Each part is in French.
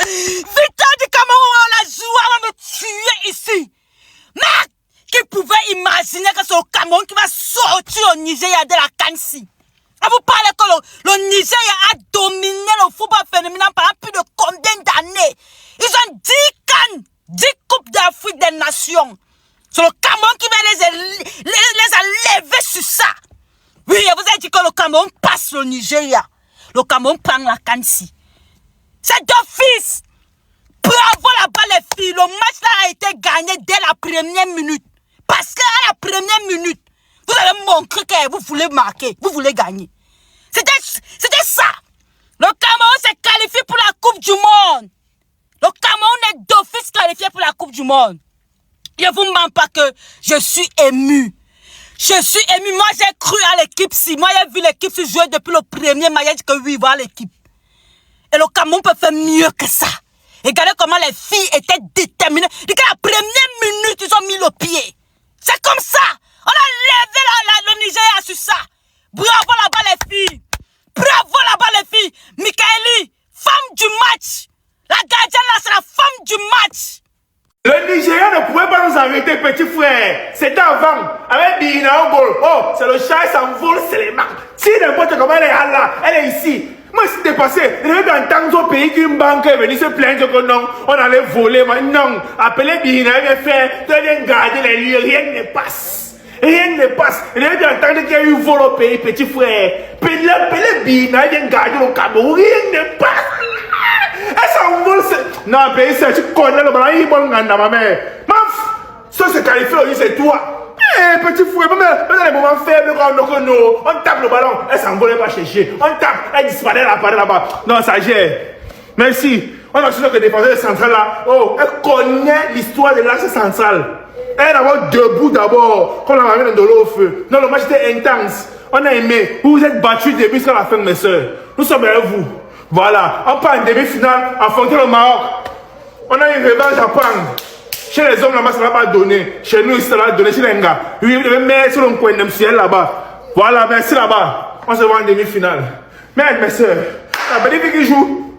Victoire du Cameroun, on la joue, on va me tuer ici. Mais qui pouvait imaginer que c'est le Cameroun qui va sortir au Nigeria de la Kansi? À vous parler que le Nigeria a dominé le football féminin pendant plus de combien d'années? Ils ont 10 cannes, 10 coupes d'Afrique des Nations. C'est le Cameroun qui va les a levés sur ça. Oui, vous avez dit que le Cameroun passe le Nigeria. Le Cameroun prend la Kansi. C'est d'office. Bravo là-bas les filles. Le match là a été gagné dès la première minute. Parce qu'à la première minute, vous avez montré que vous voulez marquer, vous voulez gagner. C'était ça. Le Cameroun s'est qualifié pour la Coupe du Monde. Le Cameroun est d'office qualifié pour la Coupe du Monde. Je ne vous mens pas que je suis ému. Je suis ému. Moi, j'ai cru à l'équipe. Si moi, j'ai vu l'équipe se jouer depuis le premier match, j'ai dit que oui, voilà l'équipe. Et le Cameroun peut faire mieux que ça. Regardez comment les filles étaient déterminées. Regardez la première minute, ils ont mis le pied. C'est comme ça. On a levé le Nigeria sur ça. Bravo là-bas les filles. Bravo là-bas les filles. Mikaeli, femme du match. La gardienne là, c'est la femme du match. Le Nigeria ne pouvait pas nous arrêter, petit frère. C'était avant. Avec Bina au goal. Oh, c'est le chat, il s'envole, c'est les marques. Si n'importe comment elle est là, elle est ici. Moi, c'était passé. Je vais entendre au pays qu'une banque est venue se plaindre que non, on allait voler. Mais non, appelez Bina, il fait, tu viens garder les lieux, rien ne passe. Rien ne passe. Je vais entendre qu'il y a eu vol au pays, petit frère. Appelez Bina, il vient garder le Cameroun, rien ne passe. Elle s'envole. Non, pays, tu connais le ballon, il est bon, ma mère. Ça, c'est qualifié, c'est toi. Eh, petit frère, même dans les moments faibles, on tape le ballon, elle s'envole, elle va chercher. On tape, elle disparaît là-bas. Non, ça gère. Merci. On a su que le défenseur central là, oh, elle connaît l'histoire de l'axe central. Elle est d'abord debout d'abord, quand on a mis de l'eau au feu. Non, le match était intense. On a aimé. Vous vous êtes battus depuis jusqu'à la fin, mes soeurs. Nous sommes avec vous. Voilà. On part en demi-finale, affronter le Maroc. On a une revanche à prendre. Chez les hommes, là-bas, ça ne va pas donner. Chez nous, ça va donner. Chez les gars. Oui, vous devez mettre sur le coin de ciel là-bas. Voilà, merci là-bas. On se voit en demi-finale. Mais, mes soeurs, la belle fille qui joue.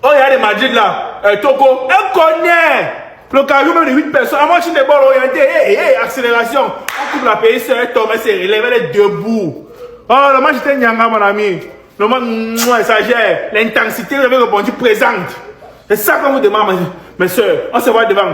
Oh, il y a des Madrid là. Toko, elle connaît. Le carré même de 8 personnes. À moi, je suis des balles orientées. Accélération. On coupe la PS, elle tombe, elle se relève, elle est debout. Oh, le match était Nyanga, mon ami. Le match, ça gère. L'intensité, vous avez répondu présente. C'est ça qu'on vous demande, mes soeurs. On se voit devant.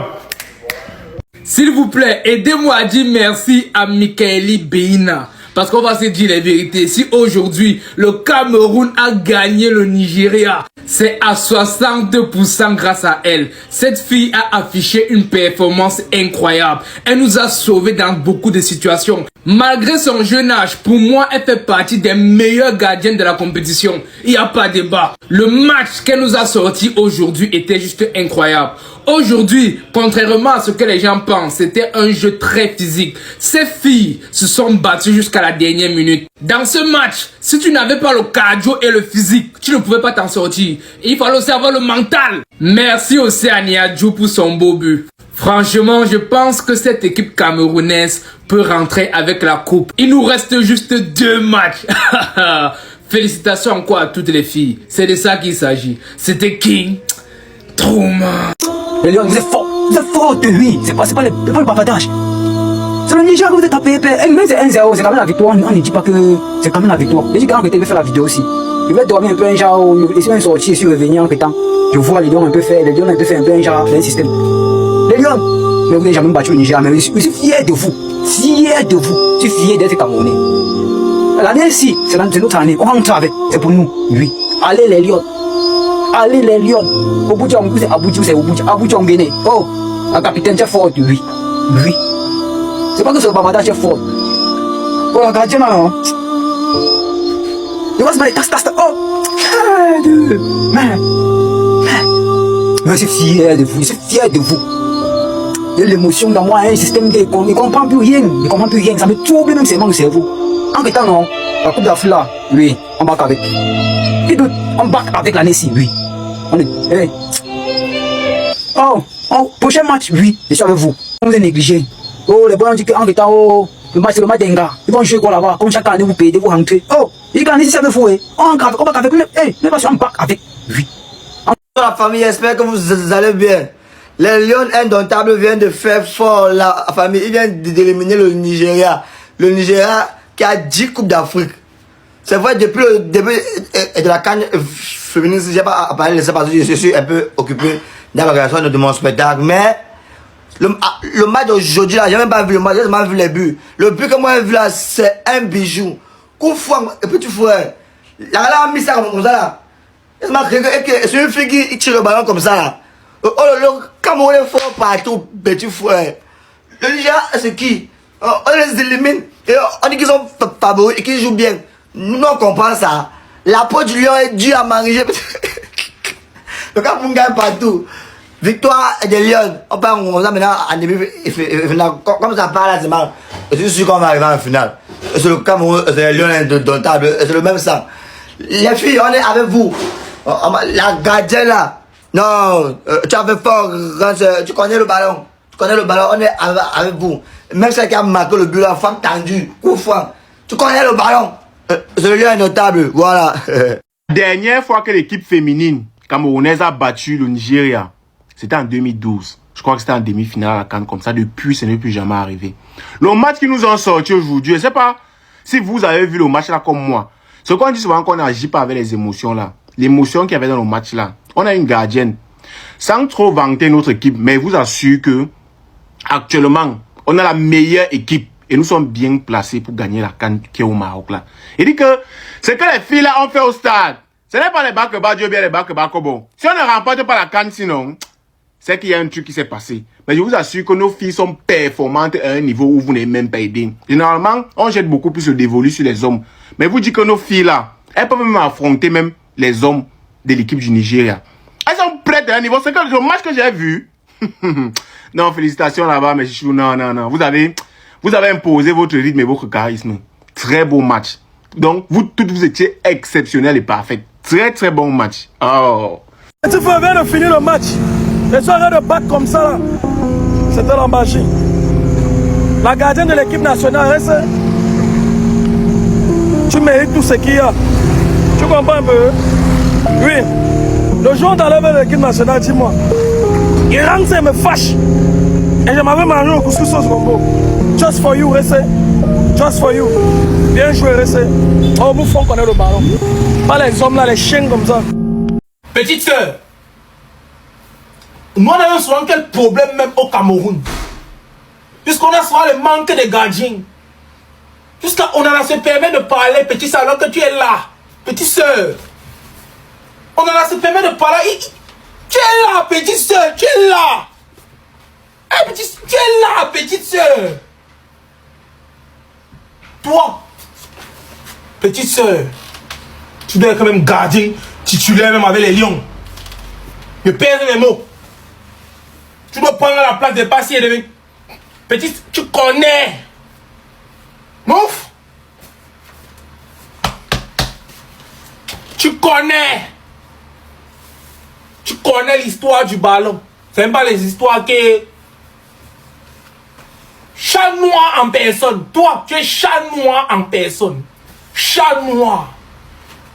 S'il vous plaît, aidez-moi à dire merci à Mikaeli Beina. Parce qu'on va se dire la vérité. Si aujourd'hui, le Cameroun a gagné le Nigeria, c'est à 60% grâce à elle. Cette fille a affiché une performance incroyable. Elle nous a sauvés dans beaucoup de situations. Malgré son jeune âge, pour moi, elle fait partie des meilleures gardiennes de la compétition. Il n'y a pas de débat. Le match qu'elle nous a sorti aujourd'hui était juste incroyable. Aujourd'hui, contrairement à ce que les gens pensent, c'était un jeu très physique. Ces filles se sont battues jusqu'à la dernière minute. Dans ce match, si tu n'avais pas le cardio et le physique, tu ne pouvais pas t'en sortir. Il fallait aussi avoir le mental. Merci Océania Djou pour son beau but. Franchement, je pense que cette équipe camerounaise peut rentrer avec la coupe. Il nous reste juste 2 matchs. Félicitations encore à toutes les filles. C'est de ça qu'il s'agit. C'était King Trouma. Les Lions, vous êtes forts, oui. C'est pas le bavardage. C'est le Niger que vous êtes tapé. Même c'est 1-0, c'est quand même la victoire. On ne dit pas que c'est quand même la victoire. J'ai dit quand on faire la vidéo aussi. Je vais dormir un peu un genre, laisser un sortir sur revenir en temps. Je vois les Lions un peu faire, un peu un genre, un système. Les Lions, mais vous n'avez jamais battu le Niger, mais je suis fier de vous. Fier de vous. Je suis fier d'être Camerounais. L'année-ci, c'est notre année. On rentre avec. C'est pour nous. Oui. Allez les Lions. Allez les Lions. Obuja, c'est Abuja, c'est Obuja. Abuja, on gagne. Oh, un capitaine, c'est fort, oui. Oui. C'est pas que ce bavardage est fort. Oh, la gardienne, non. Je vois ce tas. Oh. Mais je suis fier de vous. Je suis fier de vous. Il y a l'émotion dans moi, un système qui ne comprend plus rien. Ne comprend plus rien. Ça me trouble même seulement le cerveau. En quel temps, non. La Coupe d'Afrique là, oui, on back avec. Qui doute, on back avec l'année-ci, oui. On est. Hey. Oh, prochain match, oui, je suis avec vous. On vous est négligé. Oh, les boys ont dit qu'en quel temps, oh, le match, c'est le match d'un gars. Ils vont jouer quoi là-bas, comme chaque année, vous payez, vous rentrez. Oh, ils disent qu'année-ci, c'est avec vous, eh. On back avec, hey, même pas si on back avec, oui. La famille, j'espère que vous allez bien. Les Lions indomptables viennent de faire fort la famille. Ils viennent d'éliminer le Nigeria. Le Nigeria qui a 10 coupes d'Afrique. C'est vrai, depuis le début de la CAN féminine, je n'ai pas parlé de ça parce que je suis un peu occupé dans l'organisation de mon spectacle. Mais le match d'aujourd'hui, là, j'ai même pas vu le match, j'ai même vu les buts. Le but que moi j'ai vu là, c'est un bijou. Coup franc, et petit frère. Là, a mis ça comme ça là. C'est une fille qui tire le ballon comme ça là. Oh, le Cameroun est fort partout, petit frère. Le Nigeria, c'est qui? On les élimine. Et on dit qu'ils sont favoris et qu'ils jouent bien. Nous, on comprend ça. La peau du lion est due à manger. Le Cameroun gagne partout. Victoire des Lions. On parle maintenant en début final. Comme ça parle là, c'est mal. Je suis sûr qu'on va arriver en finale. C'est le Cameroun, c'est les Lions indomptables. C'est le même sang. Les filles, on est avec vous. La gardienne là. Non, tu avais fort, tu connais le ballon. Tu connais le ballon, on est avec vous. Même celle qui a marqué le but, la femme tendue, coup franc. Tu connais le ballon. C'est le lieu notable, voilà. Dernière fois que l'équipe féminine camerounaise a battu le Nigeria, c'était en 2012. Je crois que c'était en demi-finale à la CAN comme ça. Depuis, ce n'est plus jamais arrivé. Le match qui nous ont sorti aujourd'hui, je ne sais pas si vous avez vu le match là comme moi. Ce qu'on dit souvent qu'on n'agit pas avec les émotions là. L'émotion qu'il y avait dans le match là. On a une gardienne. Sans trop vanter notre équipe, mais je vous assure que actuellement, on a la meilleure équipe et nous sommes bien placés pour gagner la CAN qui est au Maroc là. Il dit que ce que les filles là ont fait au stade, ce n'est pas les Bakeba Dieu bien les Bakeba Kobo. Si on ne remporte pas la CAN sinon, c'est qu'il y a un truc qui s'est passé. Mais je vous assure que nos filles sont performantes à un niveau où vous n'avez même pas aidé. Généralement, on jette beaucoup plus le dévolu sur les hommes. Mais vous dites que nos filles là, elles peuvent même affronter même les hommes de l'équipe du Nigeria. Elles sont prêtes à un niveau. C'est que le match que j'ai vu. Non, félicitations là-bas, mais chouchou. Non. Vous avez imposé votre rythme et votre charisme. Très beau match. Donc, vous étiez exceptionnels et parfaits. Très bon match. Oh. Tu viens de finir le match. Et tu arrêtes de battre comme ça là. C'était la magie. La gardienne de l'équipe nationale, reste. Tu mérites tout ce qu'il y a. Tu comprends un peu? Oui. Le jour où tu enlèves l'équipe nationale, dis-moi. Il rentre, ça me fâche. Et je m'avais mangé au couscous sauce combo. Just for you, reste. Just for you. Bien joué, reste. Oh, nous faut connaître le ballon. Pas les hommes là, les chiens comme ça. Petite sœur, nous on a souvent quel problème même au Cameroun. Puisqu'on a souvent le manque de gardiens. Jusqu'à on en a se permet de parler, petite sœur, alors que tu es là. Petite sœur. On en a se permet de parler. Tu es là, petite sœur, tu es là. Hey, tu es là, petite sœur. Toi, petite sœur, tu dois être quand même gardien titulaire même avec les Lions. Je perds mes mots. Tu dois prendre la place de Passy et de... Petite, tu connais. Mouf. Tu connais l'histoire du ballon. C'est même pas les histoires que... Chat noir en personne. Toi, tu es chat noir en personne. Chat noir.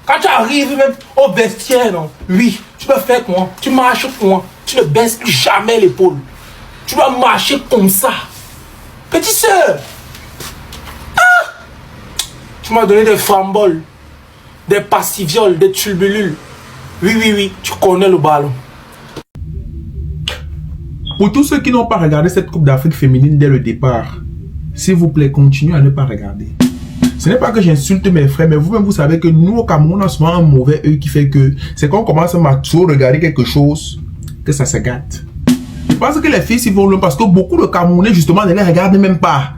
Quand tu arrives même au vestiaire, non? Oui, tu dois faire comment? Tu marches comment? Tu ne baisses plus jamais l'épaule. Tu dois marcher comme ça. Petite sœur. Ah! Tu m'as donné des framboles, des passivioles, des tulbulules. Oui, tu connais le ballon. Pour tous ceux qui n'ont pas regardé cette Coupe d'Afrique féminine dès le départ, s'il vous plaît, continuez à ne pas regarder. Ce n'est pas que j'insulte mes frères, mais vous-même, vous savez que nous, au Cameroun, on a souvent un mauvais œil qui fait que c'est quand on commence à trop regarder quelque chose que ça se gâte. Je pense que les filles s'y vont loin parce que beaucoup de Camerounais, justement, ne les regardent même pas.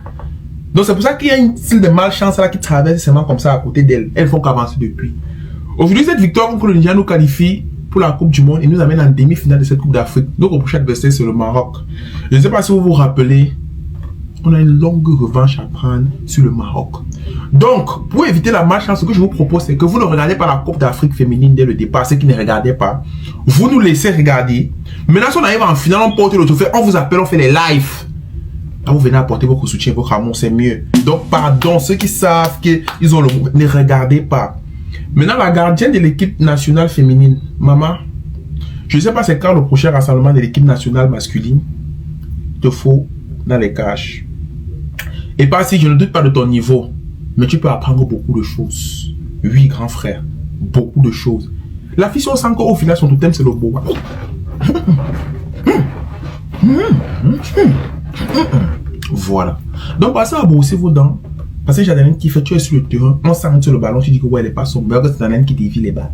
Donc, c'est pour ça qu'il y a une style de malchance là qui traverse seulement comme ça à côté d'elles. Elles font qu'avancer depuis. Aujourd'hui, cette victoire contre le Nigeria nous qualifie pour la Coupe du Monde et nous amène en demi-finale de cette Coupe d'Afrique. Notre prochain adversaire, c'est le Maroc. Je ne sais pas si vous vous rappelez, on a une longue revanche à prendre sur le Maroc. Donc, pour éviter la malchance, ce que je vous propose, c'est que vous ne regardez pas la Coupe d'Afrique féminine dès le départ, ceux qui ne regardaient pas. Vous nous laissez regarder. Maintenant, si on arrive en finale, on porte le trophée, on vous appelle, on fait les lives. Là, vous venez apporter votre soutien, votre amour, c'est mieux. Donc, pardon, ceux qui savent qu'ils ont le mot, ne regardez pas. Maintenant, la gardienne de l'équipe nationale féminine, maman, Je ne sais pas c'est quand le prochain rassemblement de l'équipe nationale masculine. Il te faut dans les caches. Et pas si je ne doute pas de ton niveau, mais tu peux apprendre beaucoup de choses. Oui, grand frère, beaucoup de choses. La fille, on sent qu'au final, son totem, c'est le beau. Voilà. Donc, passez à brosser vos dents. Parce que Jadaline qui fait, tu es sur le terrain, on sent sur le ballon, tu dis que ouais, elle est pas sombre, mais c'est Jadaline qui dévie les balles.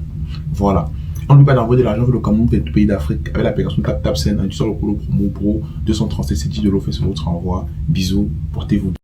Voilà. On n'oublie pas d'envoyer de l'argent vers le Cameroun et tout pays d'Afrique avec l'application TapTap, c'est un du sol au promo pro 237 de l'offre sur votre envoi. Bisous, portez-vous.